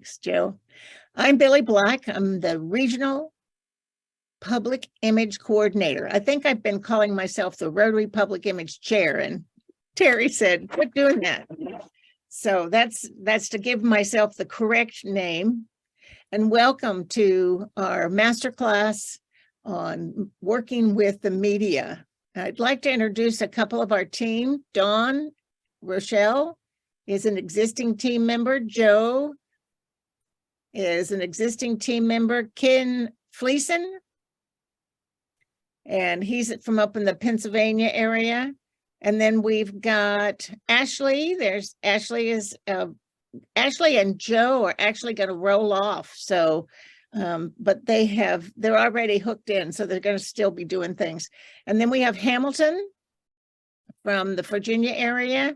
Thanks, Joe. I'm Billy Black. I'm the Regional Public Image Coordinator. I think I've been calling myself the Rotary Public Image Chair, and Terry said, quit doing that. So that's to give myself the correct name. And welcome to our masterclass on working with the media. I'd like to introduce a couple of our team. Dawn Rochelle is an existing team member. Joe is an existing team member. Ken Fleeson, and he's from up in the Pennsylvania area. And then we've got Ashley. There's Ashley Ashley and Joe are actually going to roll off. So, but they're already hooked in, so they're going to still be doing things. And then we have Hamilton from the Virginia area,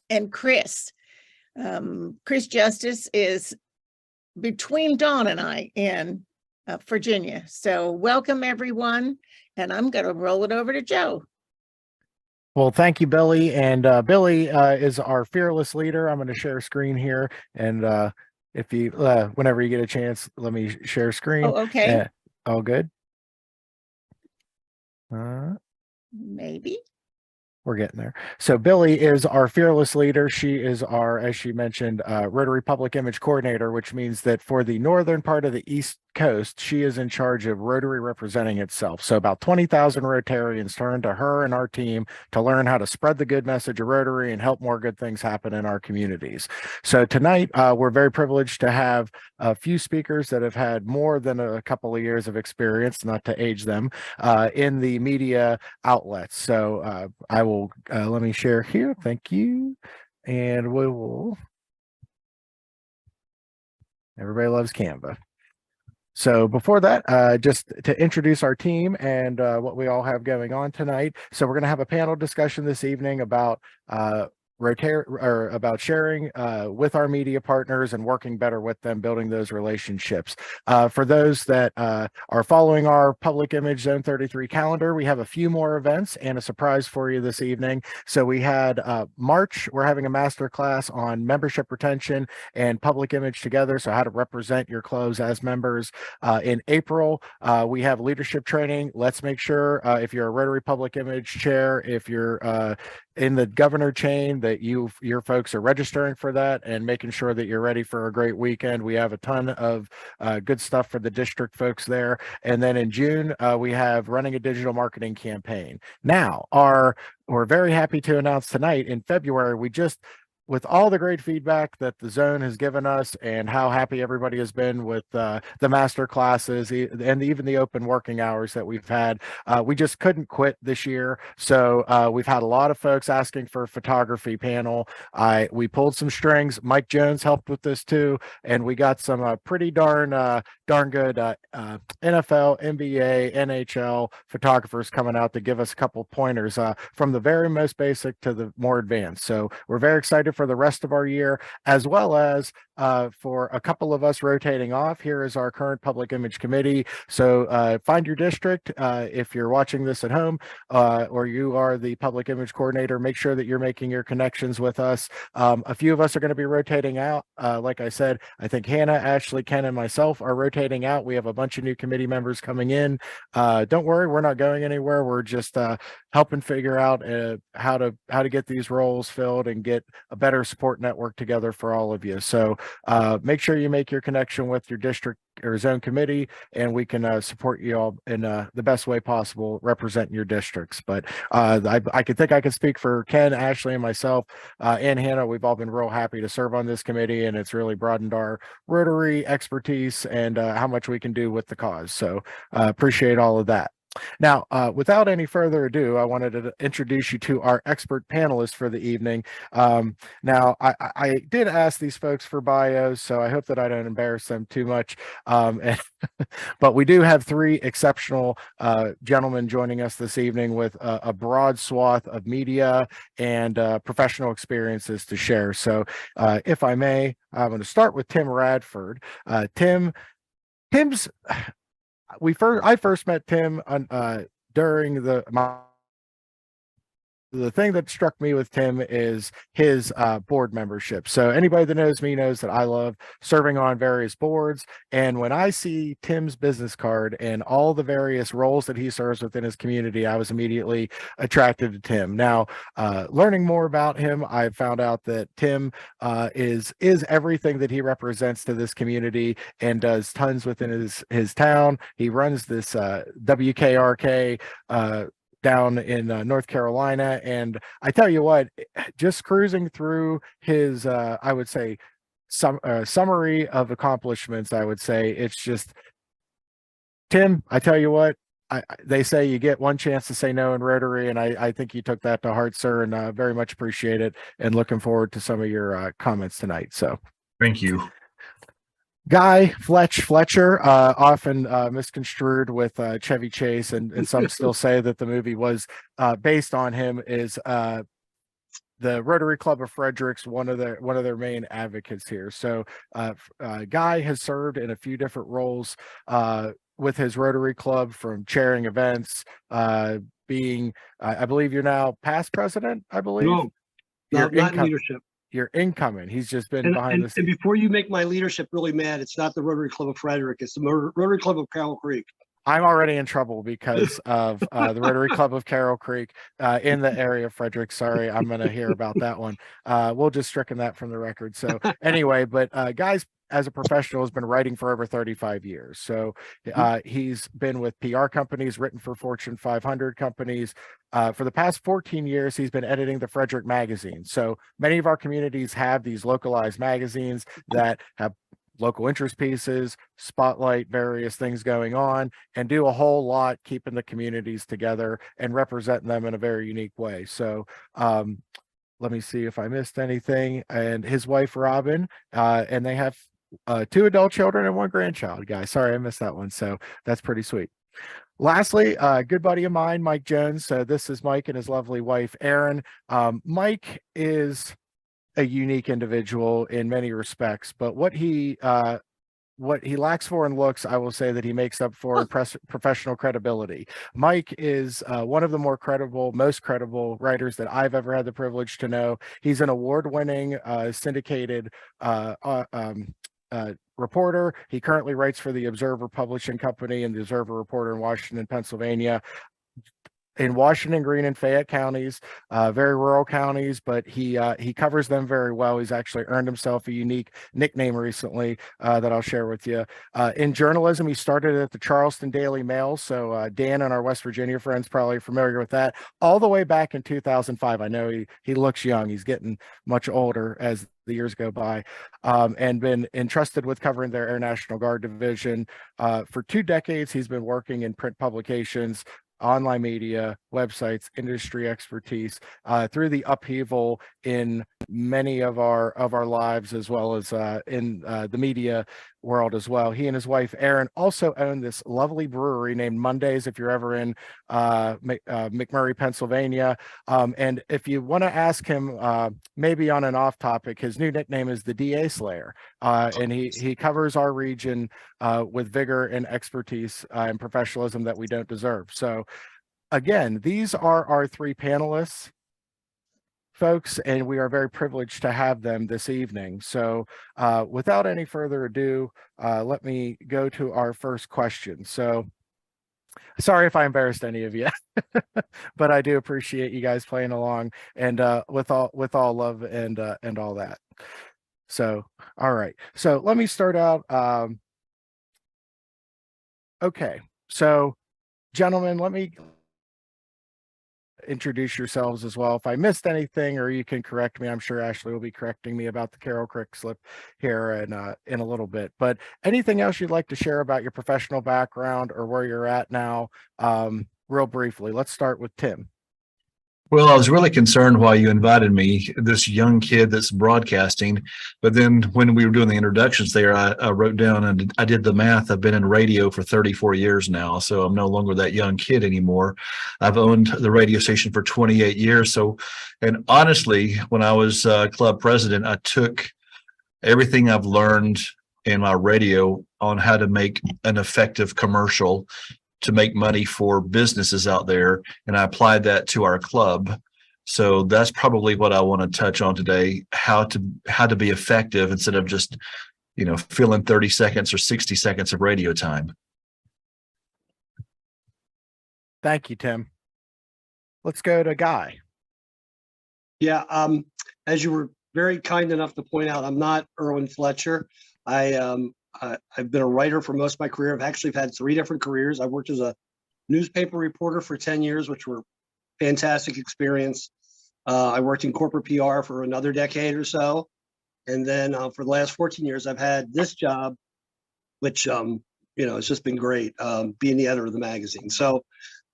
and Chris. Chris Justice is between Dawn and I in Virginia. So welcome everyone. And I'm going to roll it over to Joe. Well, thank you, Billy. And Billy is our fearless leader. I'm going to share screen here. And if you, whenever you get a chance, let me share screen. Oh, okay. All good. Maybe. We're getting there. So Billy is our fearless leader. She is our, as she mentioned, Rotary Public Image Coordinator, which means that for the northern part of the East Coast, she is in charge of Rotary representing itself. So about 20,000 Rotarians turn to her and our team to learn how to spread the good message of Rotary and help more good things happen in our communities. So tonight, we're very privileged to have a few speakers that have had more than a couple of years of experience, not to age them, in the media outlets. So I will, let me share here. Thank you. And we will, everybody loves Canva. So before that, just to introduce our team and what we all have going on tonight. So we're going to have a panel discussion this evening about Rotary, or about sharing with our media partners and working better with them, building those relationships. For those that are following our Public Image Zone 33 calendar, we have a few more events and a surprise for you this evening. So we had March, we're having a master class on membership retention and public image together. So how to represent your clubs as members. In April, we have leadership training. Let's make sure if you're a Rotary Public Image chair, if you're in the governor chain, that your folks are registering for that and making sure that you're ready for a great weekend. We have a ton of good stuff for the district folks there. And then in June, we have running a digital marketing campaign. Now, we're very happy to announce tonight in February, with all the great feedback that the zone has given us and how happy everybody has been with the master classes and even the open working hours that we've had, we just couldn't quit this year. So we've had a lot of folks asking for a photography panel. We pulled some strings. Mike Jones helped with this too, and we got some pretty darn good NFL, NBA, NHL photographers coming out to give us a couple pointers from the very most basic to the more advanced. So we're very excited for the rest of our year, as well as for a couple of us rotating off. Here is our current public image committee. So find your district. If you're watching this at home or you are the public image coordinator, make sure that you're making your connections with us. A few of us are going to be rotating out. Like I said, I think Hannah, Ashley, Ken, and myself are rotating out. We have a bunch of new committee members coming in. Don't worry, we're not going anywhere. We're just helping figure out how to get these roles filled and get a better support network together for all of you. So make sure you make your connection with your district or zone committee, and we can support you all in the best way possible, representing your districts. But I can speak for Ken, Ashley, and myself, and Hannah. We've all been real happy to serve on this committee, and it's really broadened our Rotary expertise and how much we can do with the cause. So appreciate all of that. Now, without any further ado, I wanted to introduce you to our expert panelists for the evening. Now, I did ask these folks for bios, so I hope that I don't embarrass them too much. But we do have three exceptional gentlemen joining us this evening with a broad swath of media and professional experiences to share. So if I may, I'm going to start with Tim Radford. Tim's I first met Tim during the thing that struck me with Tim is his board membership. So anybody that knows me knows that I love serving on various boards. And when I see Tim's business card and all the various roles that he serves within his community, I was immediately attracted to Tim. Now, learning more about him, I found out that Tim is everything that he represents to this community and does tons within his town. He runs this WKRK down in North Carolina. And I tell you what, just cruising through his, I would say, summary of accomplishments, I would say it's just, Tim, I tell you what, they say you get one chance to say no in Rotary, and I think you took that to heart, sir, and very much appreciate it, and looking forward to some of your comments tonight. So thank you. Guy Fletcher, often misconstrued with Chevy Chase, and some still say that the movie was based on him, is the Rotary Club of Fredericks, one of their main advocates here. So Guy has served in a few different roles with his Rotary Club, from chairing events, being, I believe you're now past president, I believe. No, not leadership. You're incoming. He's just been behind the scenes. And before you make my leadership really mad, it's not the Rotary Club of Frederick. It's the Rotary Club of Carroll Creek. I'm already in trouble because of the Rotary Club of Carroll Creek in the area of Frederick. Sorry, I'm going to hear about that one. We'll just stricken that from the record. So anyway, but Guy's, as a professional, has been writing for over 35 years. So he's been with PR companies, written for Fortune 500 companies. For the past 14 years, he's been editing the Frederick magazine. So many of our communities have these localized magazines that have local interest pieces, spotlight various things going on, and do a whole lot keeping the communities together and representing them in a very unique way. So let me see if I missed anything. And his wife, Robin, and they have 2 adult children and 1 grandchild. Guys, sorry I missed that one. So that's pretty sweet. Lastly, a good buddy of mine, Mike Jones. So this is Mike and his lovely wife, Erin. Mike is a unique individual in many respects, but what he lacks for in looks, I will say that he makes up for professional credibility. Mike is one of the most credible writers that I've ever had the privilege to know. He's an award-winning syndicated reporter. He currently writes for the Observer Publishing Company and the Observer Reporter in Washington, Pennsylvania. In Washington, Greene, and Fayette counties, very rural counties, but he covers them very well. He's actually earned himself a unique nickname recently that I'll share with you. In journalism, he started at the Charleston Daily Mail. So Dan and our West Virginia friends probably familiar with that. All the way back in 2005. I know he looks young. He's getting much older as the years go by, and been entrusted with covering their Air National Guard division. For 2 decades, he's been working in print publications, online media, websites, industry expertise, through the upheaval in many of our lives, as well as in the media world as well. He and his wife, Erin, also own this lovely brewery named Mondays, if you're ever in McMurray, Pennsylvania. And if you want to ask him, maybe on an off topic, his new nickname is the DA Slayer. And he covers our region with vigor and expertise and professionalism that we don't deserve. So again, these are our 3 panelists, folks, and we are very privileged to have them this evening. So without any further ado, let me go to our first question. So sorry if I embarrassed any of you, but I do appreciate you guys playing along, and with all love and all that. So all right, so let me start out. Okay, so gentlemen, let me introduce yourselves as well. If I missed anything, or you can correct me, I'm sure Ashley will be correcting me about the Carroll Creek slip here in a little bit. But anything else you'd like to share about your professional background or where you're at now, real briefly? Let's start with Tim. Well, I was really concerned why you invited me, this young kid that's broadcasting. But then when we were doing the introductions there, I wrote down and I did the math. I've been in radio for 34 years now, so I'm no longer that young kid anymore. I've owned the radio station for 28 years. So, and honestly, when I was club president, I took everything I've learned in my radio on how to make an effective commercial to make money for businesses out there, and I applied that to our club. So that's probably what I want to touch on today, how to be effective instead of just, filling 30 seconds or 60 seconds of radio time. Thank you, Tim. Let's go to Guy. Yeah, as you were very kind enough to point out, I'm not Erwin Fletcher. I've been a writer for most of my career. I've actually had 3 different careers. I worked as a newspaper reporter for 10 years, which were fantastic experience. I worked in corporate PR for another decade or so. And then for the last 14 years, I've had this job, which, it's just been great, being the editor of the magazine. So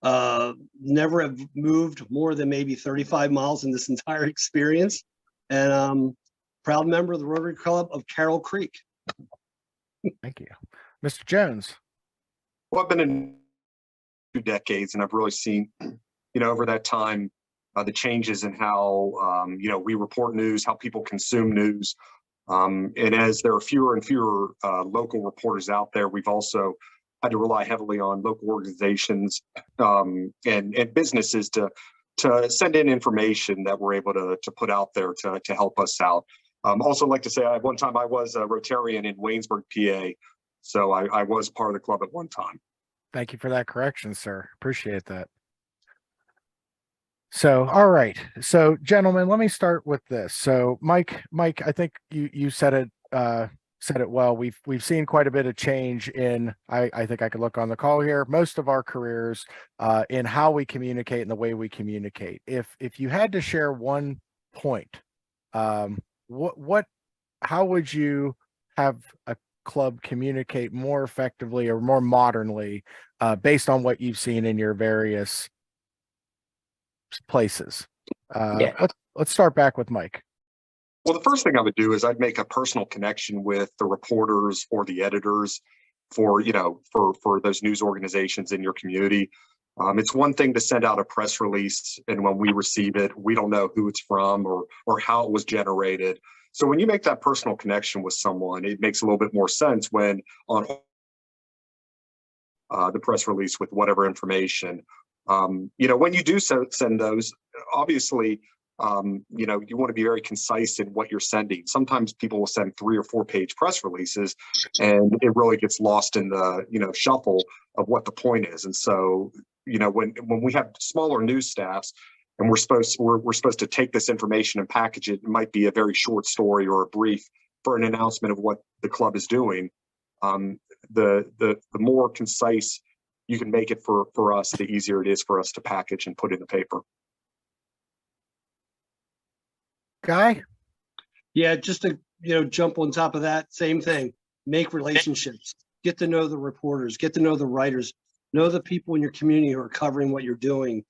never have moved more than maybe 35 miles in this entire experience. And proud member of the Rotary Club of Carroll Creek. Thank you. Mr. Jones. Well, I've been in 2 decades, and I've really seen, over that time, the changes in how, we report news, how people consume news. And as there are fewer and fewer local reporters out there, we've also had to rely heavily on local organizations and businesses to send in information that we're able to put out there to help us out. Also like to say, at one time I was a Rotarian in Waynesburg, PA. So I was part of the club at one time. Thank you for that correction, sir. Appreciate that. So, all right. So, gentlemen, let me start with this. So, Mike, I think you said it well. We've seen quite a bit of change in, I think I could look on the call here, most of our careers in how we communicate and the way we communicate. If you had to share one point, how would you have a club communicate more effectively or more modernly based on what you've seen in your various places? Let's start back with Mike. Well, the first thing I would do is I'd make a personal connection with the reporters or the editors for those news organizations in your community. It's one thing to send out a press release, and when we receive it, we don't know who it's from or how it was generated. So when you make that personal connection with someone, it makes a little bit more sense when on the press release with whatever information. When you do send those, obviously, you want to be very concise in what you're sending. Sometimes people will send 3 or 4 page press releases, and it really gets lost in the shuffle of what the point is. And so, when we have smaller news staffs, and we're supposed to take this information and package it, it might be a very short story or a brief for an announcement of what the club is doing. The more concise you can make it for us, the easier it is for us to package and put in the paper. Guy? Yeah, just to jump on top of that, same thing. Make relationships. Get to know the reporters. Get to know the writers. Know the people in your community who are covering what you're doing.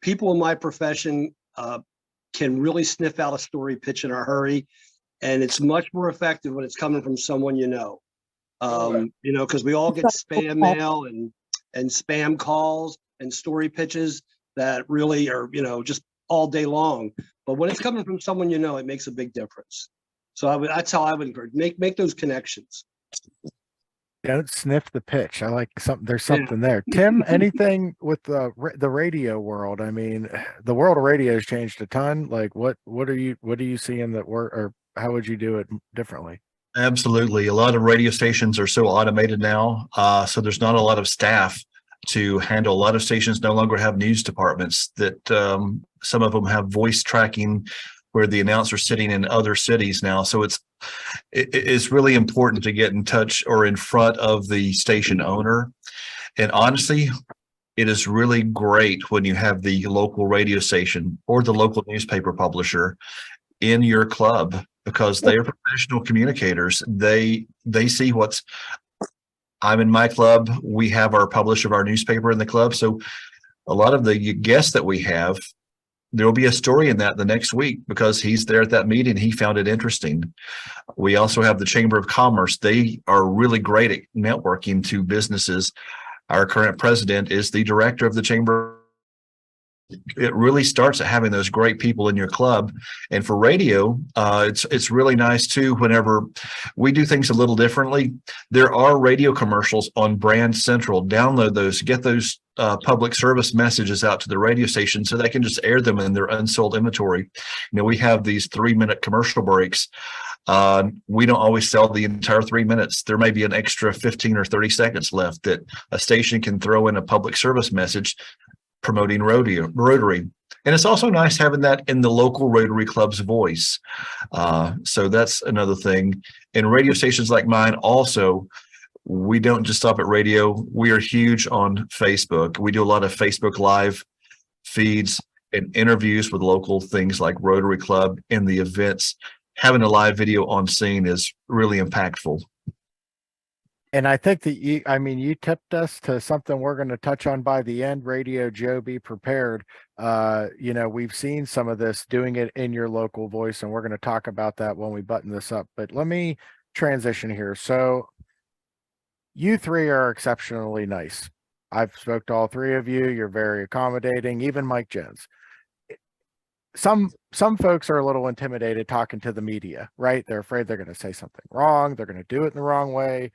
People in my profession can really sniff out a story pitch in a hurry, and it's much more effective when it's coming from someone because we all get spam mail and spam calls and story pitches that really are just all day long. But when it's coming from someone it makes a big difference. So that's how I would encourage. Make those connections. Don't sniff the pitch. I like something. There's something there. Tim, anything with the radio world? I mean, the world of radio has changed a ton. Like, what are you seeing that work, or how would you do it differently? Absolutely. A lot of radio stations are so automated now. So there's not a lot of staff to handle. A lot of stations no longer have news departments that some of them have voice tracking where the announcer's sitting in other cities now. So it's really important to get in touch or in front of the station owner. And honestly, it is really great when you have the local radio station or the local newspaper publisher in your club, because they are professional communicators. They see I'm in my club. We have our publisher of our newspaper in the club. So a lot of the guests that we have, there will be a story in that the next week because he's there at that meeting. He found it interesting. We also have the Chamber of Commerce. They are really great at networking to businesses. Our current president is the director of the Chamber it really starts at having those great people in your club. And for radio, it's really nice too. Whenever we do things a little differently, there are radio commercials on Brand Central. Download those, get those public service messages out to the radio station so they can just air them in their unsold inventory. We have these 3-minute commercial breaks. We don't always sell the entire 3 minutes. There may be an extra 15 or 30 seconds left that a station can throw in a public service message promoting Rotary. And it's also nice having that in the local Rotary Club's voice. So that's another thing. And radio stations like mine also, we don't just stop at radio. We are huge on Facebook. We do a lot of Facebook Live feeds and interviews with local things like Rotary Club and the events. Having a live video on scene is really impactful. And I think that you tipped us to something we're going to touch on by the end. Radio Joe, be prepared. We've seen some of this, doing it in your local voice, and we're going to talk about that when we button this up. But let me transition here. So you three are exceptionally nice. I've spoke to all three of you. You're very accommodating, even Mike Jones. Some folks are a little intimidated talking to the media, right? They're afraid they're going to say something wrong. They're going to do it in the wrong way.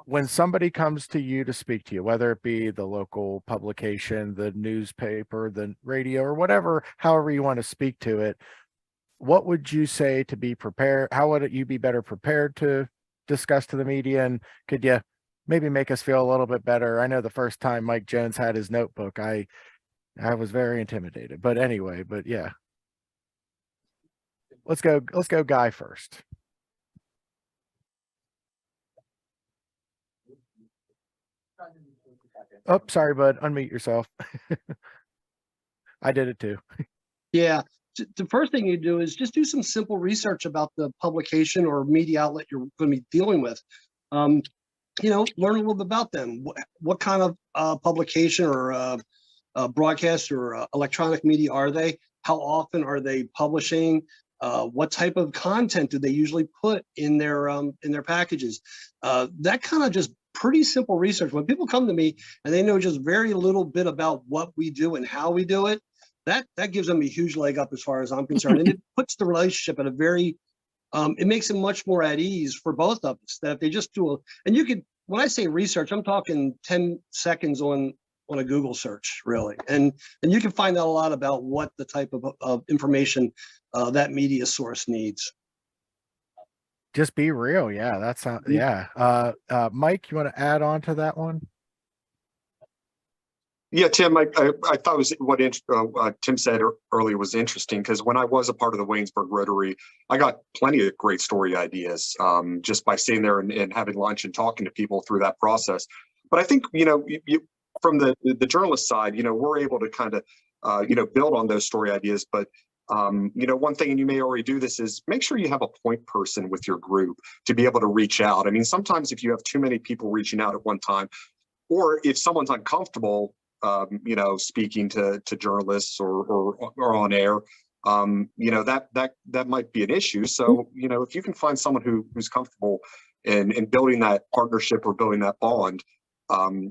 When somebody comes to you to speak to you, whether it be the local publication, the newspaper, the radio, or whatever, however you want to speak to it, what would you say to be prepared? How would you be better prepared to discuss to the media? And could you maybe make us feel a little bit better? I know the first time Mike Jones had his notebook, I was very intimidated, but anyway, but yeah. Let's go Guy first. Oh, sorry, bud. Unmute yourself. I did it too. Yeah. The first thing you do is just do some simple research about the publication or media outlet you're going to be dealing with. Learn a little bit about them. What kind of publication or broadcast or electronic media are they? How often are they publishing? What type of content do they usually put in their packages? That kind of just pretty simple research. When people come to me and they know just very little bit about what we do and how we do it, that gives them a huge leg up as far as I'm concerned. And it puts the relationship at a very, it makes it much more at ease for both of us. That if they just do and you could, when I say research, I'm talking 10 seconds on a Google search, really. And you can find out a lot about what the type of information that media source needs. Just be real. Yeah, that's yeah. Mike, you want to add on to that one? Yeah, Tim, I thought what Tim said earlier was interesting, because when I was a part of the Waynesburg Rotary, I got plenty of great story ideas just by sitting there and having lunch and talking to people through that process. But I think, from the journalist side, we're able to kind of, build on those story ideas. But, one thing, and you may already do this, is make sure you have a point person with your group to be able to reach out. I mean, sometimes if you have too many people reaching out at one time, or if someone's uncomfortable, speaking to journalists or on air, that might be an issue. So, if you can find someone who's comfortable in building that partnership or building that bond,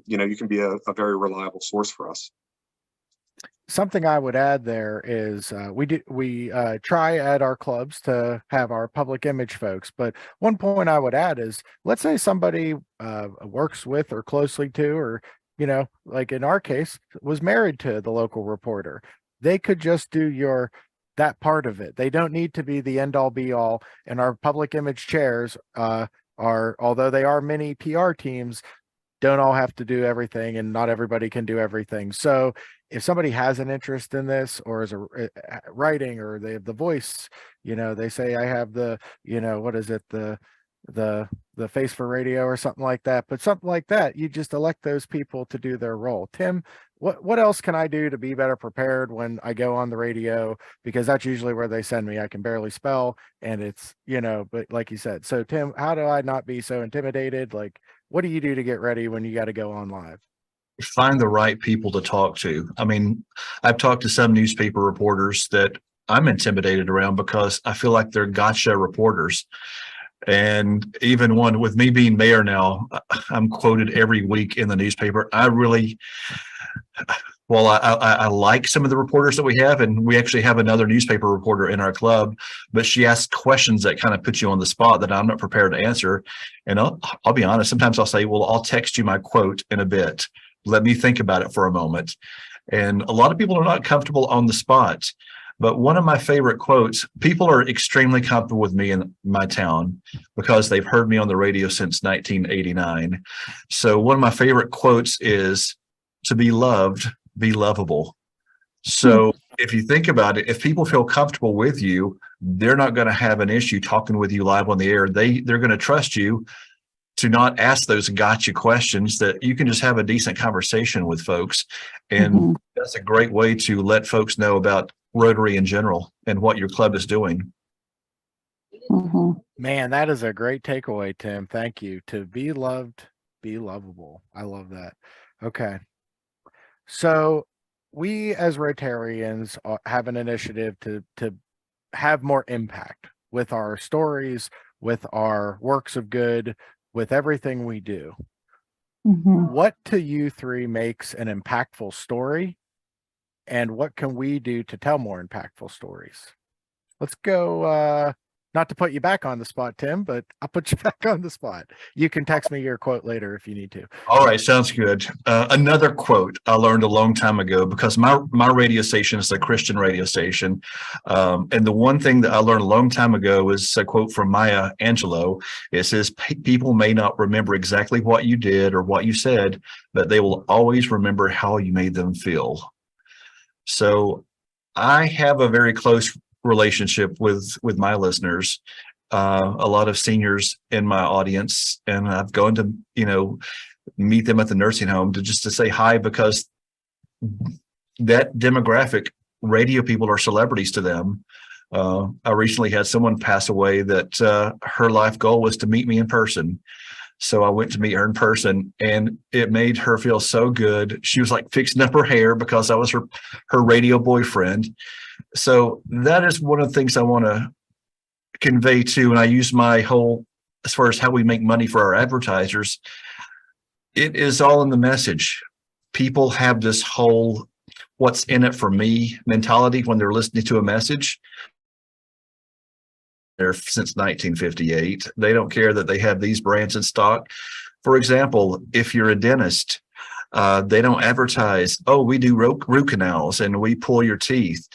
you can be a very reliable source for us. Something I would add there is we try at our clubs to have our public image folks, but one point I would add is, let's say somebody works with or closely to, or like in our case, was married to the local reporter. They could just do that part of it. They don't need to be the end all be all. And our public image chairs are, although they are mini PR teams, don't all have to do everything, and not everybody can do everything. So if somebody has an interest in this, or is a writing, or they have the voice, they say, I have the, what is it? The face for radio or something like that, but something like that, you just elect those people to do their role. Tim, what else can I do to be better prepared when I go on the radio? Because that's usually where they send me. I can barely spell, and it's, but like you said, so Tim, how do I not be so intimidated? Like, what do you do to get ready when you got to go on live? Find the right people to talk to. I mean, I've talked to some newspaper reporters that I'm intimidated around because I feel like they're gotcha reporters. And even one with me being mayor now, I'm quoted every week in the newspaper. Well, I like some of the reporters that we have, and we actually have another newspaper reporter in our club, but she asks questions that kind of put you on the spot that I'm not prepared to answer. And I'll be honest, sometimes I'll say, well, I'll text you my quote in a bit. Let me think about it for a moment. And a lot of people are not comfortable on the spot. But one of my favorite quotes, people are extremely comfortable with me in my town because they've heard me on the radio since 1989. So one of my favorite quotes is, to be loved, be lovable. So if you think about it, if people feel comfortable with you, they're not going to have an issue talking with you live on the air. They're going to trust you to not ask those gotcha questions, that you can just have a decent conversation with folks. And that's a great way to let folks know about Rotary in general and what your club is doing. Man, that is a great takeaway, Tim. Thank you. To be loved, be lovable. I love that. Okay. So we as Rotarians have an initiative to have more impact with our stories, with our works of good, with everything we do. What to you three makes an impactful story, and what can we do to tell more impactful stories? Let's go. Not to put you back on the spot, Tim, but I'll put you back on the spot. You can text me your quote later if you need to. All right, sounds good. Another quote I learned a long time ago, because my radio station is a Christian radio station. And the one thing that I learned a long time ago is a quote from Maya Angelou. It says, people may not remember exactly what you did or what you said, but they will always remember how you made them feel. So I have a very close relationship with my listeners, a lot of seniors in my audience, and I've gone to meet them at the nursing home to say hi, because that demographic, radio people are celebrities to them. I recently had someone pass away that her life goal was to meet me in person. So I went to meet her in person, and it made her feel so good. She was like fixing up her hair because I was her radio boyfriend. So that is one of the things I want to convey too. And I use my whole, as far as how we make money for our advertisers, it is all in the message. People have this whole what's in it for me mentality when they're listening to a message. They're since 1958. They don't care that they have these brands in stock. For example, if you're a dentist, they don't advertise, oh, we do root canals and we pull your teeth.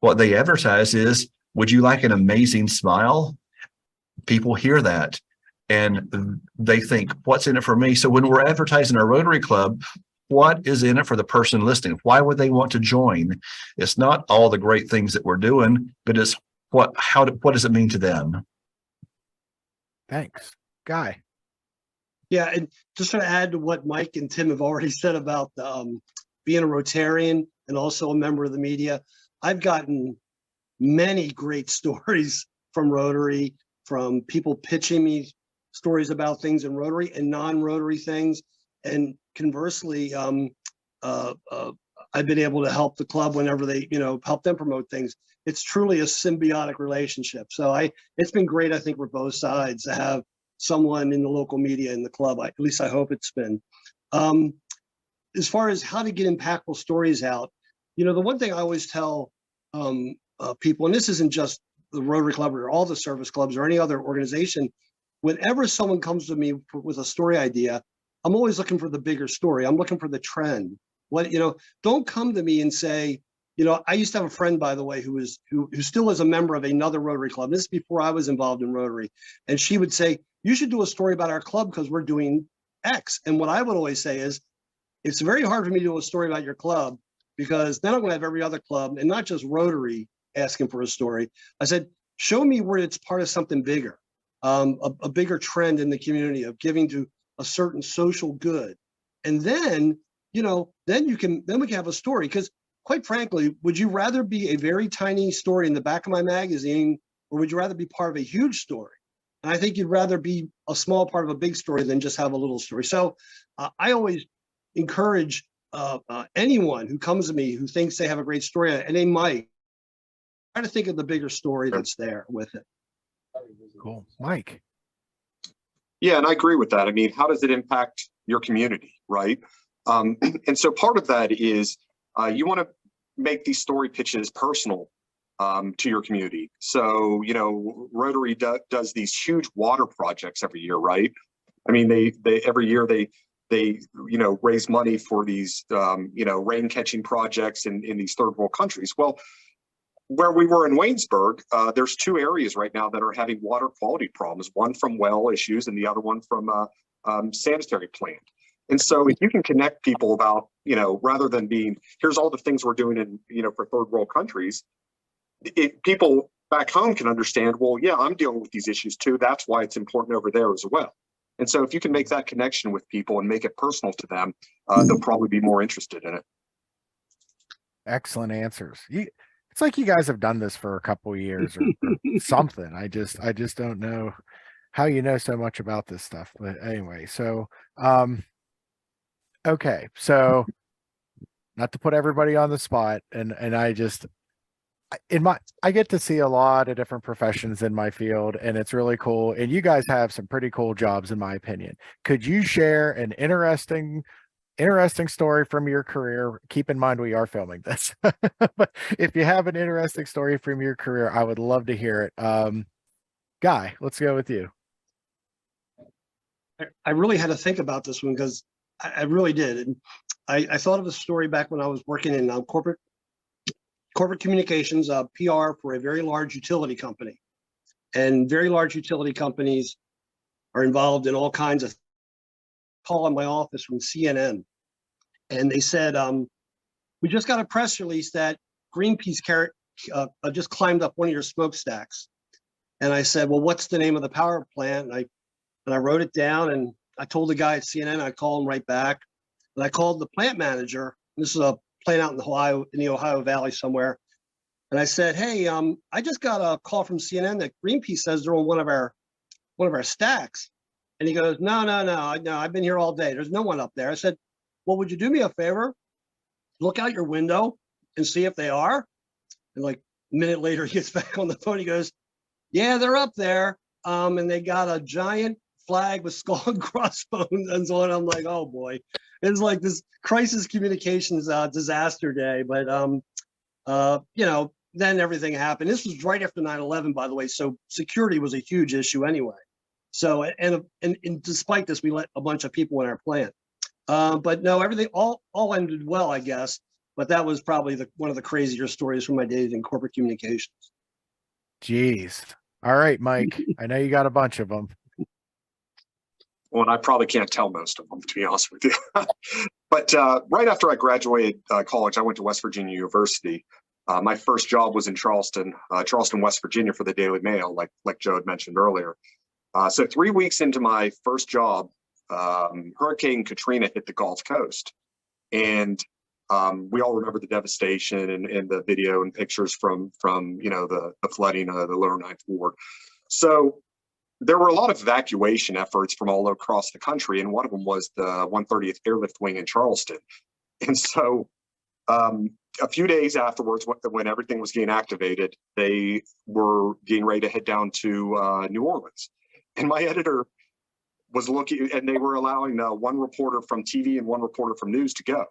What they advertise is, would you like an amazing smile? People hear that and they think, what's in it for me? So when we're advertising our Rotary Club, what is in it for the person listening? Why would they want to join? It's not all the great things that we're doing, but it's what does it mean to them? Thanks, Guy. Yeah, and just to add to what Mike and Tim have already said about being a Rotarian and also a member of the media, I've gotten many great stories from Rotary, from people pitching me stories about things in Rotary and non-Rotary things. And conversely, I've been able to help the club whenever they, help them promote things. It's truly a symbiotic relationship. So it's been great, I think, for both sides to have someone in the local media in the club. At least I hope it's been. As far as how to get impactful stories out, the one thing I always tell people, and this isn't just the Rotary Club or all the service clubs or any other organization, whenever someone comes to me with a story idea, I'm always looking for the bigger story. I'm looking for the trend. Don't come to me and say, I used to have a friend, by the way, who still is a member of another Rotary Club. This is before I was involved in Rotary. And she would say, you should do a story about our club because we're doing X. And what I would always say is, it's very hard for me to do a story about your club because then I'm going to have every other club and not just Rotary asking for a story. I said, show me where it's part of something bigger, a bigger trend in the community of giving to a certain social good. And then, then we can have a story. Because quite frankly, would you rather be a very tiny story in the back of my magazine, or would you rather be part of a huge story? And I think you'd rather be a small part of a big story than just have a little story. So I always encourage anyone who comes to me who thinks they have a great story, and they might, try to think of the bigger story that's there with it. Cool. Mike. Yeah, and I agree with that. I mean, how does it impact your community, right? And so part of that is you want to make these story pitches personal to your community. So, you know, Rotary does these huge water projects every year, right? I mean, they every year they you know, raise money for these you know, rain catching projects in these third world countries. Well, where we were in Waynesburg, there's 2 areas right now that are having water quality problems, one from well issues and the other one from sanitary plant. And so if you can connect people about, you know, rather than being, here's all the things we're doing in, you know, for third world countries, people back home can understand, well, yeah, I'm dealing with these issues too. That's why it's important over there as well. And so if you can make that connection with people and make it personal to them, they'll probably be more interested in it. Excellent answers. It's like you guys have done this for a couple of years or something. I just don't know how you know so much about this stuff. But anyway, so okay, so not to put everybody on the spot, and I get to see a lot of different professions in my field, and it's really cool. And you guys have some pretty cool jobs, in my opinion. Could you share an interesting story from your career? Keep in mind, we are filming this, but if you have an interesting story from your career, I would love to hear it. Guy, let's go with you. I really had to think about this one because I really did. And I thought of a story back when I was working in corporate communications, PR for a very large utility company. And very large utility companies are involved in all kinds of call in my office from CNN. And they said, we just got a press release that Greenpeace just climbed up one of your smokestacks. And I said, well, what's the name of the power plant? And I wrote it down, and I told the guy at CNN, I'd call him right back. And I called the plant manager. This is a plant out in the Ohio Valley somewhere. And I said, hey, I just got a call from CNN that Greenpeace says they're on one of our stacks. And he goes, no, I've been here all day. There's no one up there. I said, well, would you do me a favor? Look out your window and see if they are. And like a minute later, he gets back on the phone. He goes, yeah, they're up there. And they got a giant flag with skull and crossbones and so on. I'm like, oh boy, it's like this crisis communications disaster day. But you know, then everything happened. This was right after 9/11, by the way. So security was a huge issue anyway. So and despite this, we let a bunch of people in our plant. But no, everything all ended well, I guess. But that was probably one of the crazier stories from my days in corporate communications. Jeez. All right, Mike. I know you got a bunch of them. Well, and I probably can't tell most of them, to be honest with you. But right after I graduated college, I went to West Virginia University. My first job was in Charleston, West Virginia, for the Daily Mail, like Joe had mentioned earlier. So 3 weeks into my first job, Hurricane Katrina hit the Gulf Coast, and we all remember the devastation and the video and pictures from you know, the flooding of the Lower Ninth Ward. So there were a lot of evacuation efforts from all across the country, and one of them was the 130th Airlift Wing in Charleston. And so a few days afterwards, when everything was getting activated, they were getting ready to head down to New Orleans. And my editor was looking, and they were allowing one reporter from TV and one reporter from news to go.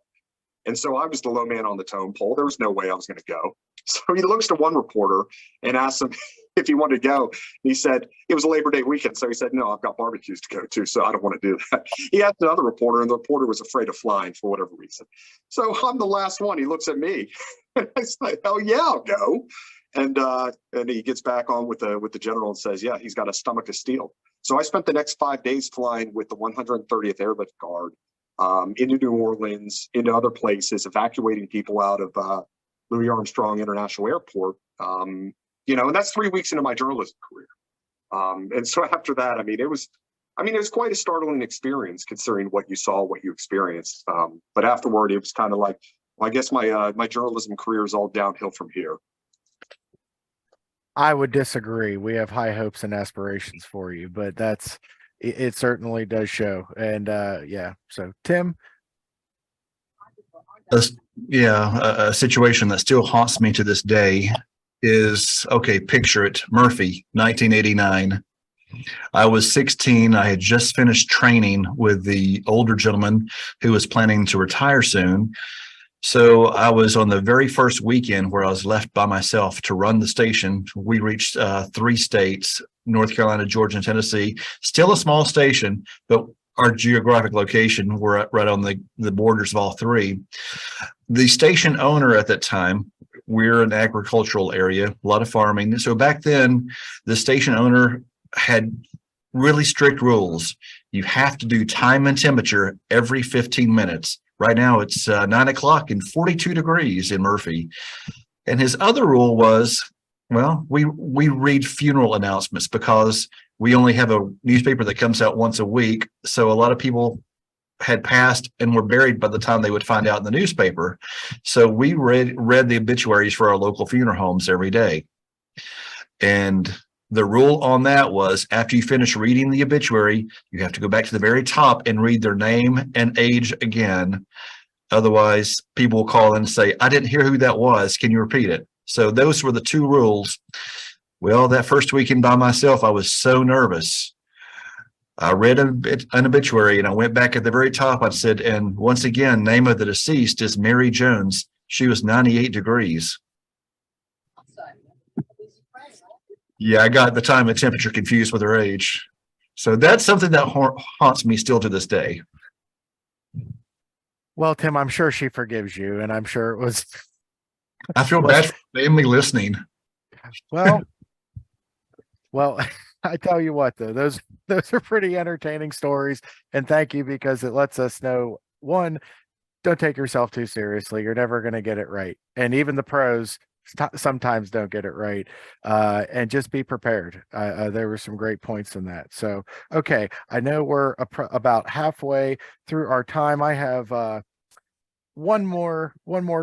And so I was the low man on the tone pole. There was no way I was going to go. So he looks to one reporter and asks him if he wanted to go. And he said, it was a Labor Day weekend. So he said, no, I've got barbecues to go to, so I don't want to do that. He asked another reporter, and the reporter was afraid of flying for whatever reason. So I'm the last one. He looks at me. And I said, oh, yeah, I'll go. And he gets back on with the general and says, yeah, he's got a stomach of steel. So I spent the next 5 days flying with the 130th Airlift Guard into New Orleans, into other places, evacuating people out of Louis Armstrong International Airport. You know, and that's 3 weeks into my journalism career. And so after that, it was quite a startling experience considering what you saw, what you experienced. But afterward, it was kind of like, well, I guess my journalism career is all downhill from here. I would disagree. We have high hopes and aspirations for you, but it certainly does show. And yeah, so Tim. A situation that still haunts me to this day is, okay, picture it, Murphy, 1989. I was 16. I had just finished training with the older gentleman who was planning to retire soon. So I was on the very first weekend where I was left by myself to run the station. We reached 3 states, North Carolina, Georgia, and Tennessee. Still a small station, but our geographic location, we're right on the borders of all 3. The station owner at that time, we're an agricultural area, a lot of farming. So back then, the station owner had really strict rules. You have to do time and temperature every 15 minutes. Right now it's 9 o'clock and 42 degrees in Murphy. And his other rule was, well, we read funeral announcements because we only have a newspaper that comes out once a week. So a lot of people had passed and were buried by the time they would find out in the newspaper. So we read the obituaries for our local funeral homes every day. And the rule on that was after you finish reading the obituary, you have to go back to the very top and read their name and age again. Otherwise, people will call in and say, I didn't hear who that was. Can you repeat it? So those were the 2 rules. Well, that first weekend by myself, I was so nervous. I read an obituary and I went back at the very top. I said, and once again, name of the deceased is Mary Jones. She was 98 degrees. Yeah, I got the time and temperature confused with her age. So that's something that haunts me still to this day. Well, Tim, I'm sure she forgives you, and I'm sure it was. I feel bad for family listening. Well, I tell you what, though, those are pretty entertaining stories, and thank you because it lets us know, one, don't take yourself too seriously. You're never going to get it right, and even the pros sometimes don't get it right, and just be prepared. There were some great points in that. So, okay, I know we're about halfway through our time. I have one more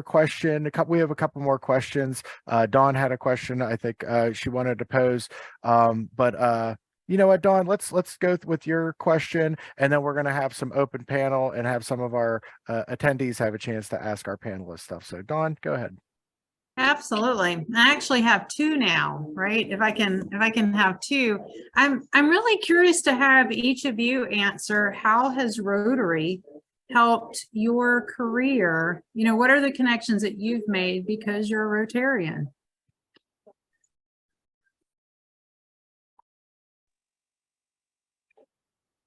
question. We have a couple more questions. Dawn had a question I think she wanted to pose, but you know what, Dawn, let's go with your question, and then we're going to have some open panel and have some of our attendees have a chance to ask our panelists stuff. So Dawn, go ahead. Absolutely. I actually have 2 now, right? If I can have 2, I'm really curious to have each of you answer, how has Rotary helped your career? You know, what are the connections that you've made because you're a Rotarian?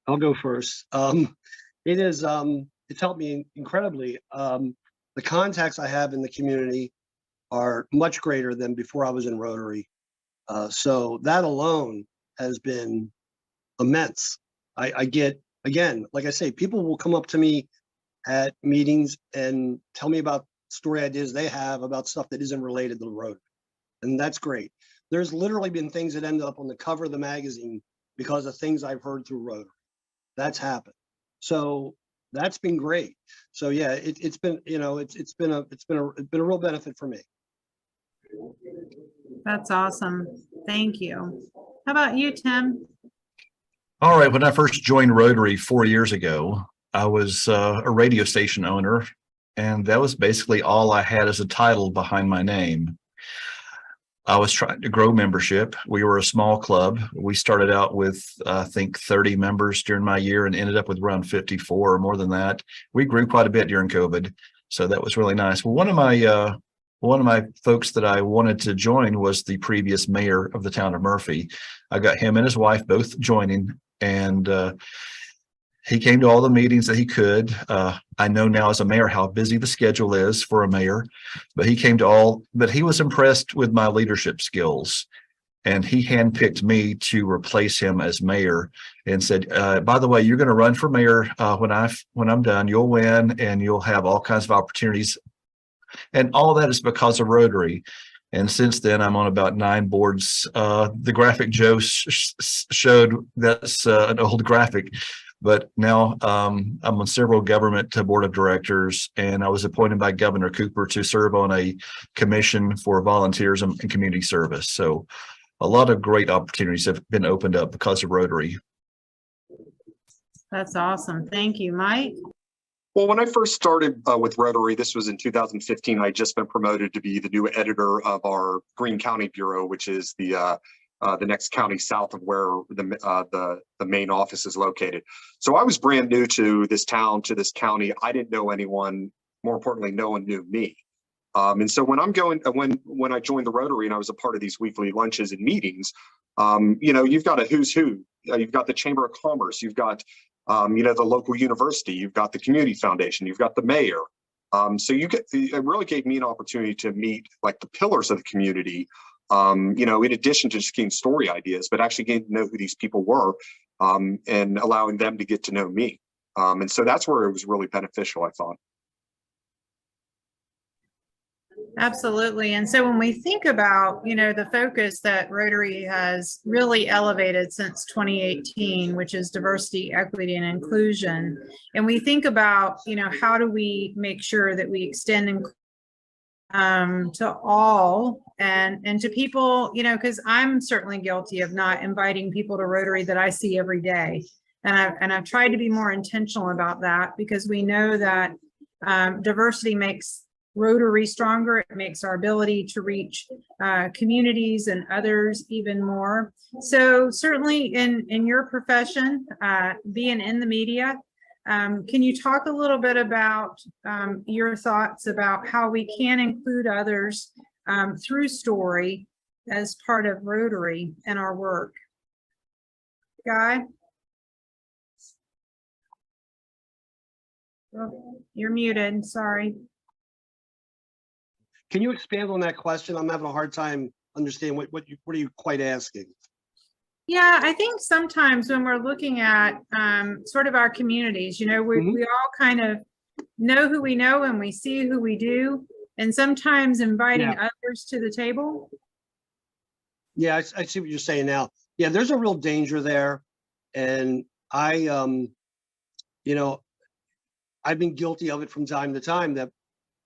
I'll go first. It's helped me incredibly. The contacts I have in the community are much greater than before I was in Rotary. So that alone has been immense. I get, again, like I say, people will come up to me at meetings and tell me about story ideas they have about stuff that isn't related to the Rotary. And that's great. There's literally been things that ended up on the cover of the magazine because of things I've heard through Rotary. That's happened. So that's been great. So yeah, it's been, you know, it's been a real benefit for me. That's awesome. Thank you. How about you, Tim? All right. When I first joined Rotary 4 years ago, I was a radio station owner, and that was basically all I had as a title behind my name. I was trying to grow membership. We were a small club. We started out with, I think, 30 members during my year and ended up with around 54 or more than that. We grew quite a bit during COVID, so that was really nice. Well, one of my folks that I wanted to join was the previous mayor of the town of Murphy. I got him and his wife both joining, and he came to all the meetings that he could. I know now as a mayor how busy the schedule is for a mayor, but he came to all, but he was impressed with my leadership skills, and he handpicked me to replace him as mayor and said, by the way, you're going to run for mayor when I'm done. You'll win and you'll have all kinds of opportunities. And all that is because of Rotary. And since then, I'm on about 9 boards. The graphic Joe showed, that's an old graphic, but now I'm on several government board of directors, and I was appointed by Governor Cooper to serve on a commission for volunteerism and community service. So a lot of great opportunities have been opened up because of Rotary. That's awesome. Thank you, Mike. Well, when I first started with Rotary, this was in 2015. I had just been promoted to be the new editor of our Greene County Bureau, which is the next county south of where the main office is located. So I was brand new to this town, to this county. I didn't know anyone more importantly, no one knew me. And so when when I joined the Rotary and I was a part of these weekly lunches and meetings, you've got a who's who. You've got the Chamber of Commerce, you've got the local university, you've got the community foundation, you've got the mayor. So it really gave me an opportunity to meet like the pillars of the community, in addition to just getting story ideas, but actually getting to know who these people were, and allowing them to get to know me. And so that's where it was really beneficial, I thought. Absolutely. And so when we think about, the focus that Rotary has really elevated since 2018, which is diversity, equity, and inclusion, and we think about, how do we make sure that we extend to all and to people, because I'm certainly guilty of not inviting people to Rotary that I see every day. And I've tried to be more intentional about that, because we know that diversity makes Rotary stronger. It makes our ability to reach communities and others even more. So certainly in your profession, being in the media, can you talk a little bit about your thoughts about how we can include others through story as part of Rotary and our work? Guy? Oh, you're muted, sorry. Can you expand on that question? I'm having a hard time understanding what are you quite asking? Yeah, I think sometimes when we're looking at sort of our communities, we all kind of know who we know and we see who we do, and sometimes inviting others to the table. Yeah, I see what you're saying now. Yeah, there's a real danger there. And I've been guilty of it from time to time,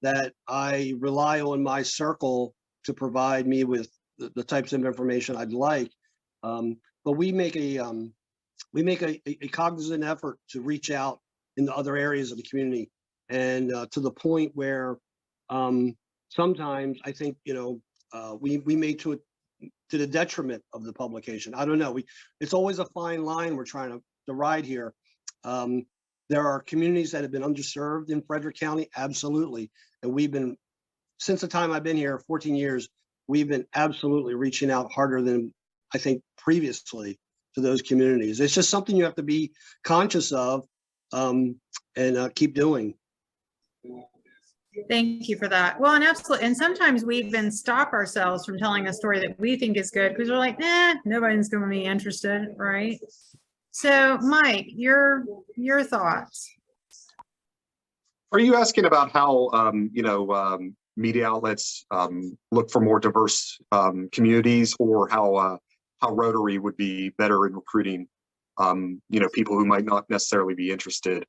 that I rely on my circle to provide me with the types of information I'd like. But we make a cognizant effort to reach out into other areas of the community, and to the point where sometimes I think we may to the detriment of the publication. I don't know. It's always a fine line we're trying to ride here. There are communities that have been underserved in Frederick County, absolutely. And we've been, since the time I've been here, 14 years, we've been absolutely reaching out harder than I think previously to those communities. It's just something you have to be conscious of and keep doing. Thank you for that. Well, and absolutely. And sometimes we even stop ourselves from telling a story that we think is good because we're like, nobody's going to be interested, right? So, Mike, your thoughts. Are you asking about how media outlets look for more diverse communities, or how Rotary would be better in recruiting people who might not necessarily be interested?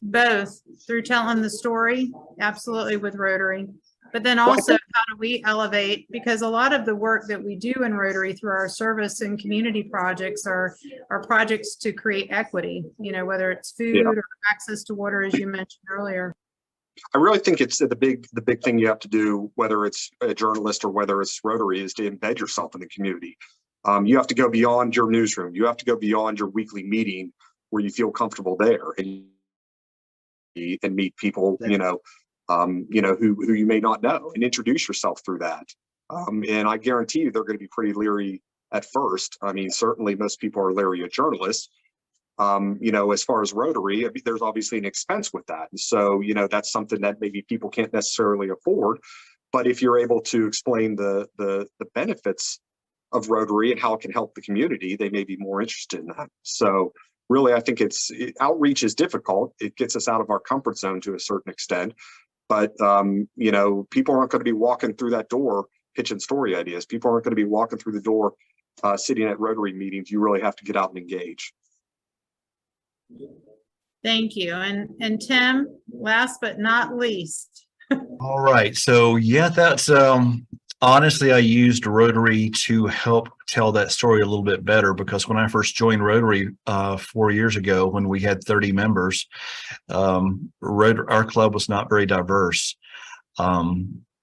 Both, through telling the story, absolutely, with Rotary, but then also how do we elevate, because a lot of the work that we do in Rotary through our service and community projects are projects to create equity, whether it's food or access to water, as you mentioned earlier. I really think it's the big thing you have to do, whether it's a journalist or whether it's Rotary, is to embed yourself in the community. You have to go beyond your newsroom. You have to go beyond your weekly meeting where you feel comfortable there and meet people, who you may not know, and introduce yourself through that. And I guarantee you they're going to be pretty leery at first. I mean, certainly most people are leery of journalists. As far as Rotary, there's obviously an expense with that. And so, that's something that maybe people can't necessarily afford. But if you're able to explain the benefits of Rotary and how it can help the community, they may be more interested in that. So really, I think outreach is difficult. It gets us out of our comfort zone to a certain extent. But, people aren't going to be walking through that door pitching story ideas. People aren't going to be walking through the door sitting at Rotary meetings. You really have to get out and engage. Thank you. And Tim, last but not least. All right. So, that's honestly, I used Rotary to help tell that story a little bit better, because when I first joined Rotary 4 years ago, when we had 30 members, our club was not very diverse.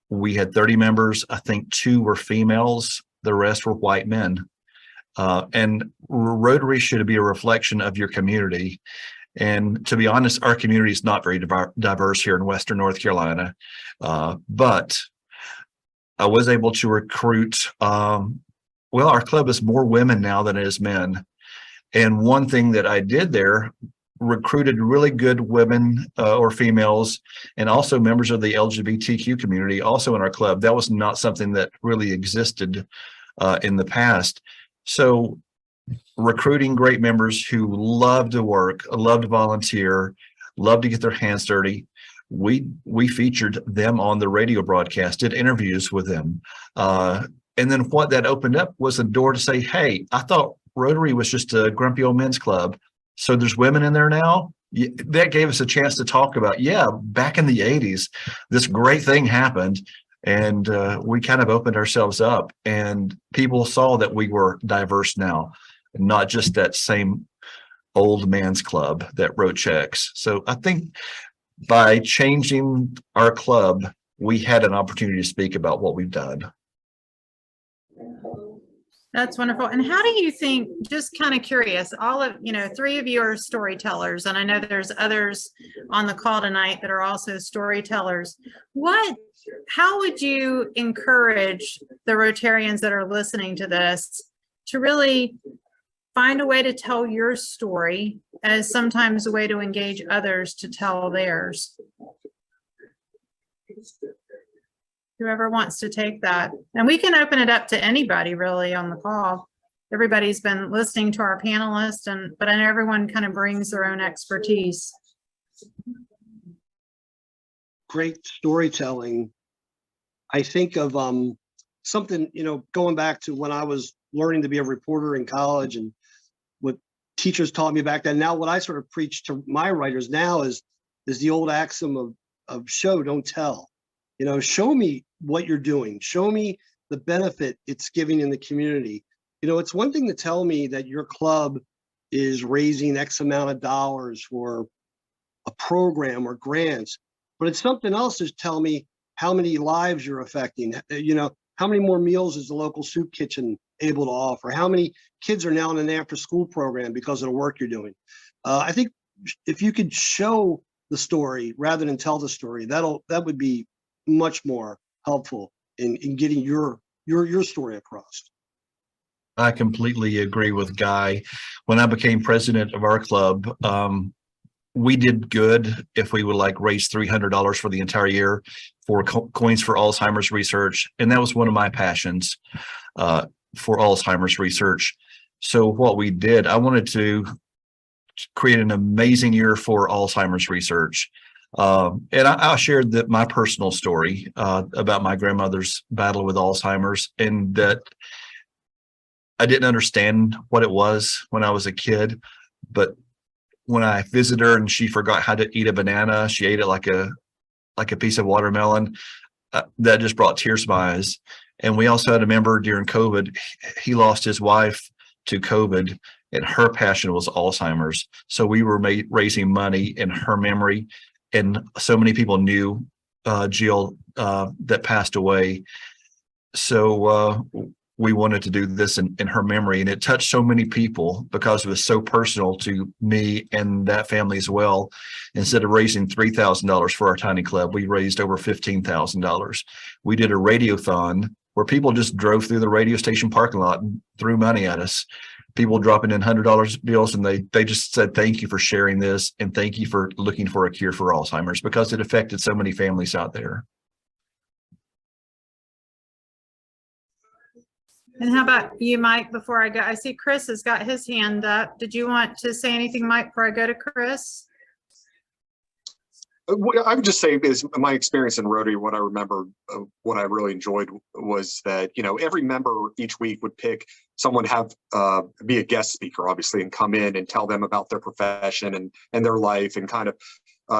We had 30 members. I think 2 were females. The rest were white men. And Rotary should be a reflection of your community. And to be honest, our community is not very diverse here in Western North Carolina. But I was able to recruit, well, our club is more women now than it is men. And one thing that I did there, recruited really good women or females, and also members of the LGBTQ community also in our club. That was not something that really existed in the past. So recruiting great members who love to work, love to volunteer, love to get their hands dirty. We featured them on the radio broadcast, did interviews with them. And then what that opened up was a door to say, hey, I thought Rotary was just a grumpy old men's club. So there's women in there now. That gave us a chance to talk about, yeah, back in the 80s, this great thing happened. And we kind of opened ourselves up, and people saw that we were diverse now, not just that same old man's club that wrote checks. So I think by changing our club, we had an opportunity to speak about what we've done. That's wonderful. And how do you think, just kind of curious, all of, three of you are storytellers, and I know there's others on the call tonight that are also storytellers. How would you encourage the Rotarians that are listening to this to really find a way to tell your story as sometimes a way to engage others to tell theirs? Whoever wants to take that. And we can open it up to anybody really on the call. Everybody's been listening to our panelists, but I know everyone kind of brings their own expertise. Great storytelling. I think of something, going back to when I was learning to be a reporter in college and what teachers taught me back then. Now what I sort of preach to my writers now is the old axiom of show, don't tell. Show me what you're doing. Show me the benefit it's giving in the community. It's one thing to tell me that your club is raising X amount of dollars for a program or grants, but it's something else to tell me how many lives you're affecting. How many more meals is the local soup kitchen able to offer? How many kids are now in an after-school program because of the work you're doing? I think if you could show the story rather than tell the story, that would be much more helpful in getting your story across. I completely agree with Guy. When I became president of our club, we did good if we would raise $300 for the entire year for coins for Alzheimer's research. And that was one of my passions for Alzheimer's research. So what we did, I wanted to create an amazing year for Alzheimer's research. And I shared my personal story about my grandmother's battle with Alzheimer's, and that I didn't understand what it was when I was a kid, but when I visited her and she forgot how to eat a banana, she ate it like a piece of watermelon. That just brought tears to my eyes. And we also had a member during COVID. He lost his wife to COVID, and her passion was Alzheimer's. So we were raising money in her memory. And so many people knew Jill that passed away. So we wanted to do this in her memory, and it touched so many people because it was so personal to me and that family as well. Instead of raising $3,000 for our tiny club, we raised over $15,000. We did a radiothon where people just drove through the radio station parking lot and threw money at us. People dropping in $100 bills, and they just said, thank you for sharing this, and thank you for looking for a cure for Alzheimer's, because it affected so many families out there. And how about you, Mike, before I go? I see Chris has got his hand up. Did you want to say anything, Mike, before I go to Chris? I would just say is my experience in Rotary. What I remember, what I really enjoyed was that, every member each week would pick someone be a guest speaker, obviously, and come in and tell them about their profession and their life, and kind of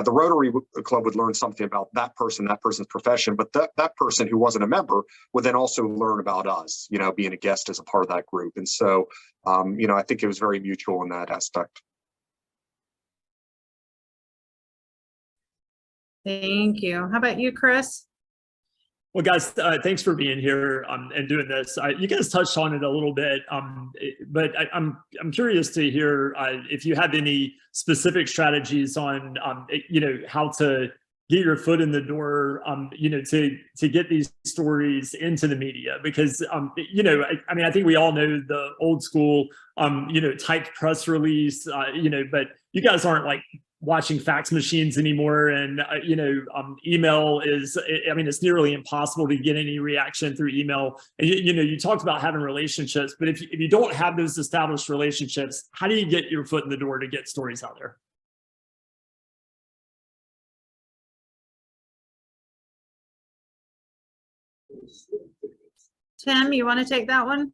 the Rotary Club would learn something about that person's profession, but that person who wasn't a member would then also learn about us, being a guest as a part of that group. And so, I think it was very mutual in that aspect. Thank you. How about you, Chris? Well, guys, thanks for being here and doing this. You guys touched on it a little bit, but I'm curious to hear if you have any specific strategies on how to get your foot in the door, to get these stories into the media, because I mean, I think we all know the old school typed press release, but you guys aren't like watching fax machines anymore, and email is, I mean, it's nearly impossible to get any reaction through email. And you talked about having relationships, but if you don't have those established relationships, how do you get your foot in the door to get stories out there? Tim, you want to take that one?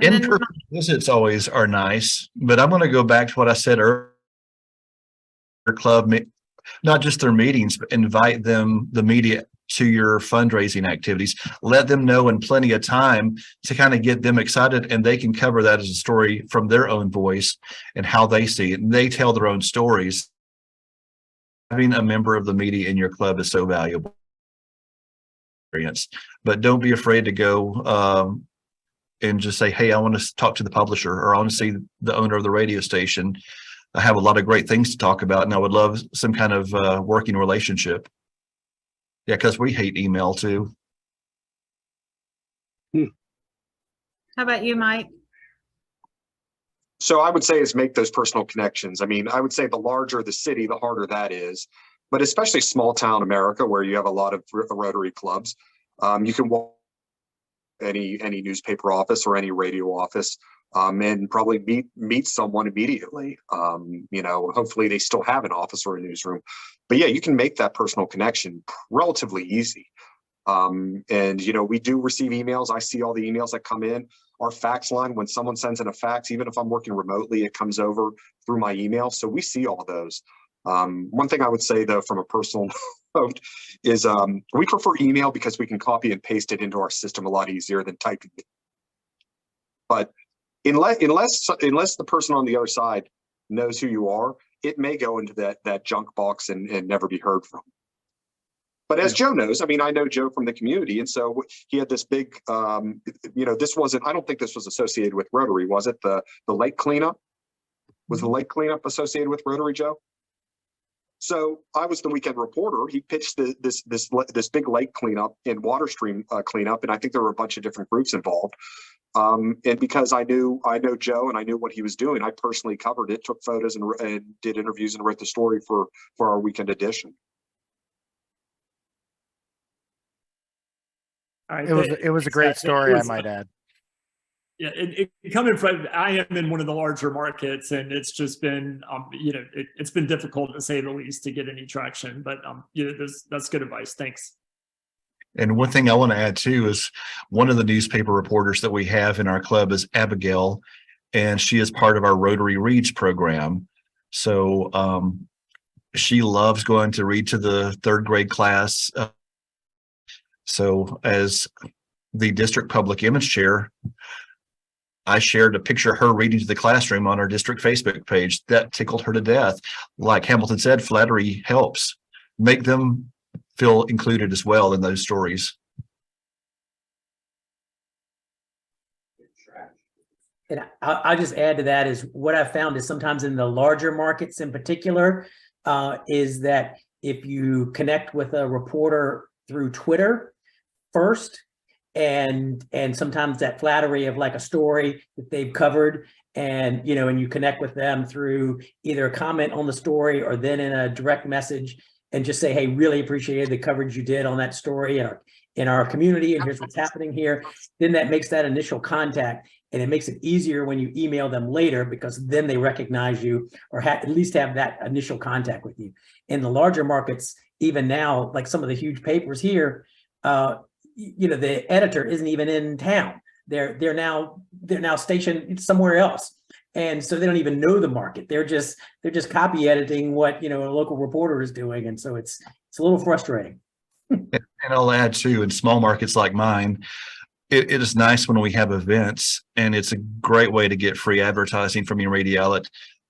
In-person visits always are nice, but I'm going to go back to what I said earlier. Club, not just their meetings, but invite them, the media, to your fundraising activities. Let them know in plenty of time to kind of get them excited, and they can cover that as a story from their own voice and how they see it. And they tell their own stories. Having a member of the media in your club is so valuable. But don't be afraid to go and just say, hey, I want to talk to the publisher, or I want to see the owner of the radio station. I have a lot of great things to talk about, and I would love some kind of working relationship. Yeah, because we hate email too. How about you, Mike? So I would say is make those personal connections. I mean, I would say the larger the city, the harder that is. But especially small town America, where you have a lot of Rotary clubs, you can walk any newspaper office or any radio office, and probably meet someone immediately. Hopefully they still have an office or a newsroom. But yeah, you can make that personal connection relatively easy. And we do receive emails. I see all the emails that come in. Our fax line, when someone sends in a fax, even if I'm working remotely, it comes over through my email. So we see all those. One thing I would say, though, from a personal note is we prefer email because we can copy and paste it into our system a lot easier than typing it. But unless the person on the other side knows who you are, it may go into that junk box and never be heard from. But as Joe knows, I mean, I know Joe from the community, and so he had this big, this wasn't, I don't think this was associated with Rotary, was it? The lake cleanup? Was the lake cleanup associated with Rotary, Joe? So I was the weekend reporter. He pitched this big lake cleanup and water stream cleanup, and I think there were a bunch of different groups involved. And because I know Joe and I knew what he was doing, I personally covered it, took photos and did interviews and wrote the story for our weekend edition. All right, It was a great story, I might add. Yeah, coming from, I am in one of the larger markets, and it's just been, it's been difficult to say the least to get any traction. But that's good advice. Thanks. And one thing I want to add too is one of the newspaper reporters that we have in our club is Abigail, and she is part of our Rotary Reads program. So she loves going to read to the third grade class. So as the district public image chair, I shared a picture of her reading to the classroom on our district Facebook page. That tickled her to death. Like Hamilton said, flattery helps. Make them feel included as well in those stories. And I'll just add to that is what I found is sometimes in the larger markets in particular, is that if you connect with a reporter through Twitter first, and sometimes that flattery of like a story that they've covered, and you connect with them through either a comment on the story or then in a direct message, and just say, hey, really appreciated the coverage you did on that story in our community, and here's what's happening here. Then that makes that initial contact, and it makes it easier when you email them later, because then they recognize you or at least have that initial contact with you. In the larger markets, even now, like some of the huge papers here, the editor isn't even in town. They're now stationed somewhere else, and so they don't even know the market. They're just copy editing what a local reporter is doing, and so it's a little frustrating. And I'll add too, in small markets like mine, it is nice when we have events, and it's a great way to get free advertising from your media outlet.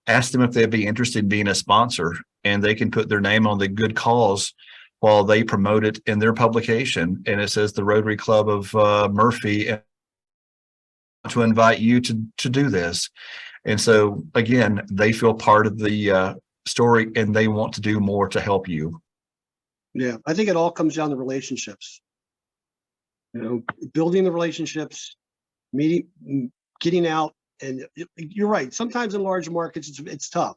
Ask them if they'd be interested in being a sponsor, and they can put their name on the good cause while they promote it in their publication. And it says the Rotary Club of Murphy to invite you to do this. And so again, they feel part of the story and they want to do more to help you. Yeah, I think it all comes down to relationships. You know, building the relationships, meeting, getting out, and you're right. Sometimes in large markets, it's tough.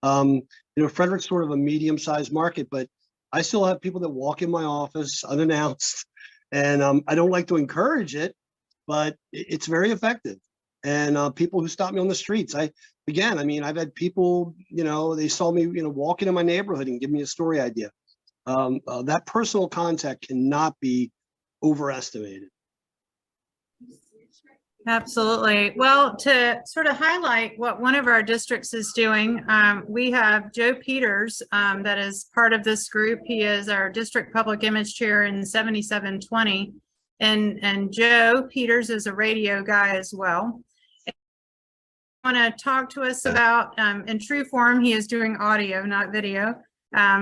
You know, Frederick's sort of a medium-sized market, but I still have people that walk in my office unannounced, and I don't like to encourage it, but it's very effective. And people who stop me on the streets, I mean, I've had people, you know, they saw me, you know, walking in my neighborhood and give me a story idea. That personal contact cannot be overestimated. Absolutely. Well, to sort of highlight what one of our districts is doing, we have Joe Peters that is part of this group. He is our district public image chair in 7720. And Joe Peters is a radio guy as well. Want to talk to us about, in true form, he is doing audio, not video.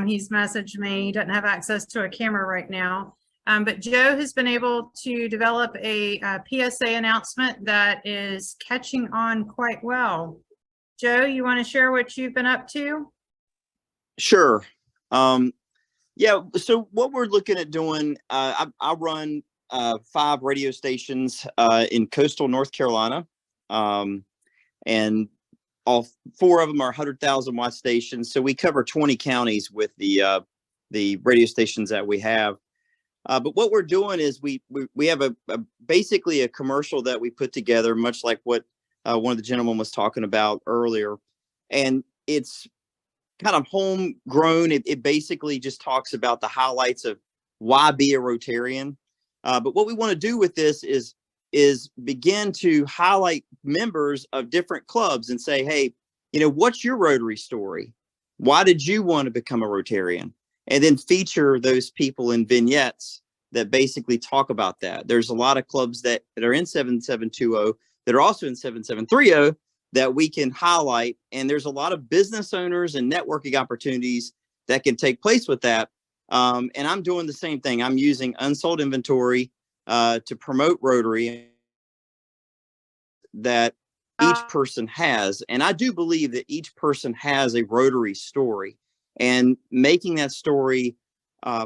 He's messaged me, he doesn't have access to a camera right now. But Joe has been able to develop a PSA announcement that is catching on quite well. Joe, you want to share what you've been up to? Sure. Yeah, so what we're looking at doing, I run 5 radio stations in coastal North Carolina. And all 4 of them are 100,000 watt stations. So we cover 20 counties with the radio stations that we have. But what we're doing is we have basically a commercial that we put together, much like what one of the gentlemen was talking about earlier. And it's kind of homegrown. It basically just talks about the highlights of why be a Rotarian. But what we want to do with this is begin to highlight members of different clubs and say, hey, you know, what's your Rotary story? Why did you want to become a Rotarian? And then feature those people in vignettes that basically talk about that. There's a lot of clubs that are in 7720 that are also in 7730 that we can highlight. And there's a lot of business owners and networking opportunities that can take place with that. And I'm doing the same thing. I'm using unsold inventory to promote Rotary that each person has. And I do believe that each person has a Rotary story, and making that story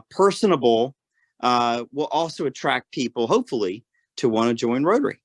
personable will also attract people, hopefully, to want to join Rotary.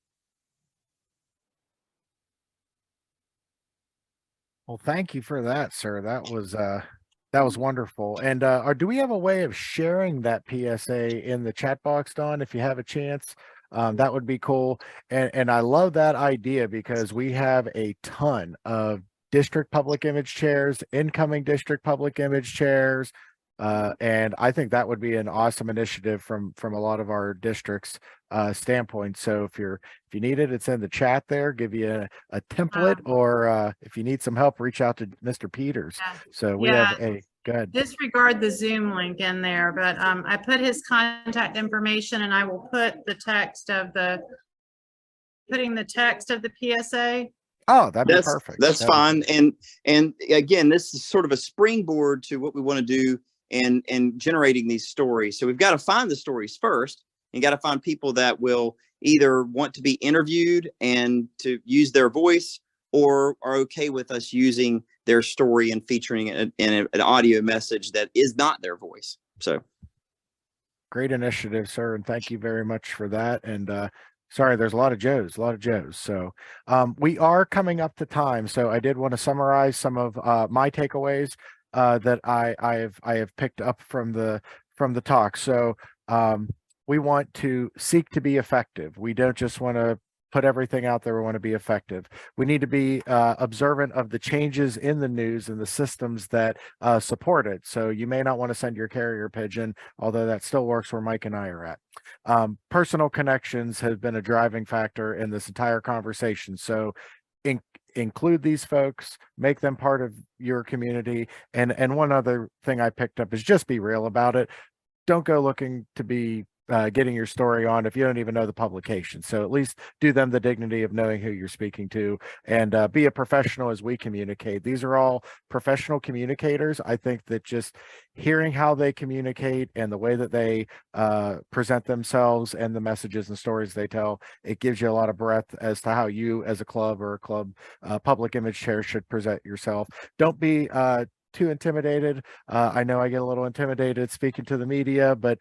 Well, thank you for that, sir. That was wonderful. And do we have a way of sharing that PSA in the chat box, Don, if you have a chance? That would be cool. And I love that idea, because we have a ton of district public image chairs, incoming district public image chairs. And I think that would be an awesome initiative from a lot of our districts standpoint. So if you need it, it's in the chat there. Give you a template, or if you need some help, reach out to Mr. Peters. Yeah. So we have a good. Disregard the Zoom link in there, but I put his contact information, and I will put the text of the PSA. Oh, that'd be perfect. That's fine. And again, this is sort of a springboard to what we want to do and generating these stories. So we've got to find the stories first, and got to find people that will either want to be interviewed and to use their voice, or are okay with us using their story and featuring it in an audio message that is not their voice. So great initiative, sir. And thank you very much for that. And sorry, there's a lot of Joes. So we are coming up to time. So I did want to summarize some of my takeaways that I have picked up from the talk. So we want to seek to be effective. We don't just want to put everything out there. We want to be effective. We need to be observant of the changes in the news and the systems that support it. So you may not want to send your carrier pigeon, although that still works where Mike and I are at. Personal connections has been a driving factor in this entire conversation. So include these folks, make them part of your community. And one other thing I picked up is just be real about it. Don't go looking to be getting your story on if you don't even know the publication. So at least do them the dignity of knowing who you're speaking to, and be a professional as we communicate. These are all professional communicators. I think that just hearing how they communicate and the way that they present themselves and the messages and stories they tell, it gives you a lot of breadth as to how you as a club or a club public image chair should present yourself. Don't be too intimidated. I know I get a little intimidated speaking to the media, but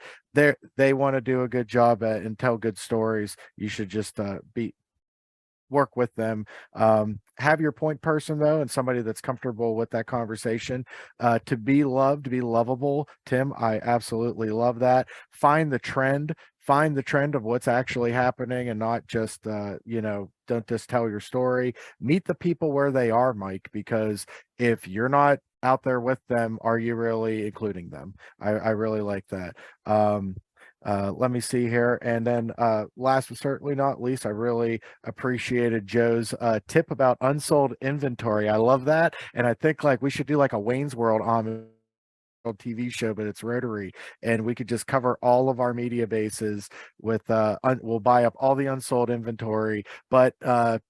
they want to do a good job at and tell good stories. You should just work with them. Have your point person though, and somebody that's comfortable with that conversation. To be loved, to be lovable. Tim, I absolutely love that. Find the trend of what's actually happening, and not just don't just tell your story. Meet the people where they are, Mike, because if you're not out there with them, are you really including them? I really like that. Let me see here. And then last but certainly not least, I really appreciated Joe's tip about unsold inventory. I love that. And I think like we should do like a Wayne's World on TV show, but it's Rotary, and we could just cover all of our media bases with we'll buy up all the unsold inventory. But I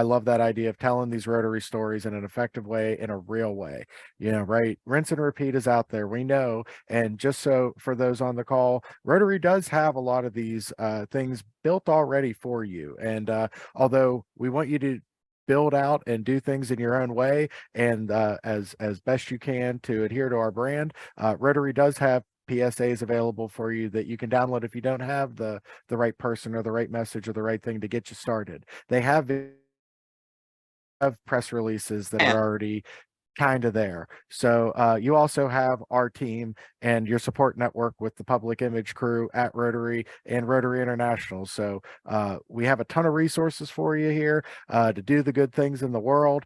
love that idea of telling these Rotary stories in an effective way, in a real way. Right? Rinse and repeat is out there, we know. And just so for those on the call, Rotary does have a lot of these things built already for you. And although we want you to build out and do things in your own way, and as best you can to adhere to our brand, Rotary does have PSAs available for you that you can download if you don't have the right person or the right message or the right thing to get you started. They have press releases that are already kind of there. So you also have our team and your support network with the public image crew at Rotary and Rotary International. So we have a ton of resources for you here to do the good things in the world.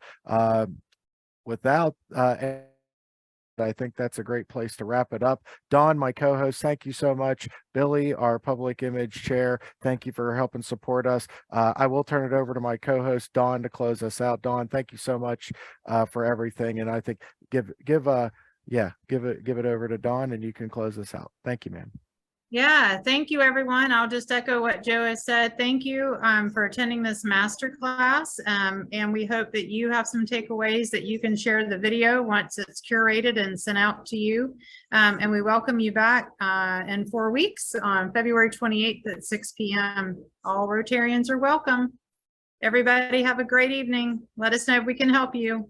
I think that's a great place to wrap it up. Dawn, my co-host, thank you so much. Billy, our public image chair, thank you for helping support us. I will turn it over to my co-host, Dawn, to close us out. Dawn, thank you so much for everything. And I think give it over to Dawn, and you can close us out. Thank you, man. Yeah, thank you, everyone. I'll just echo what Joe has said. Thank you for attending this masterclass. And we hope that you have some takeaways that you can share the video once it's curated and sent out to you. And we welcome you back in 4 weeks on February 28th at 6 p.m. All Rotarians are welcome. Everybody have a great evening. Let us know if we can help you.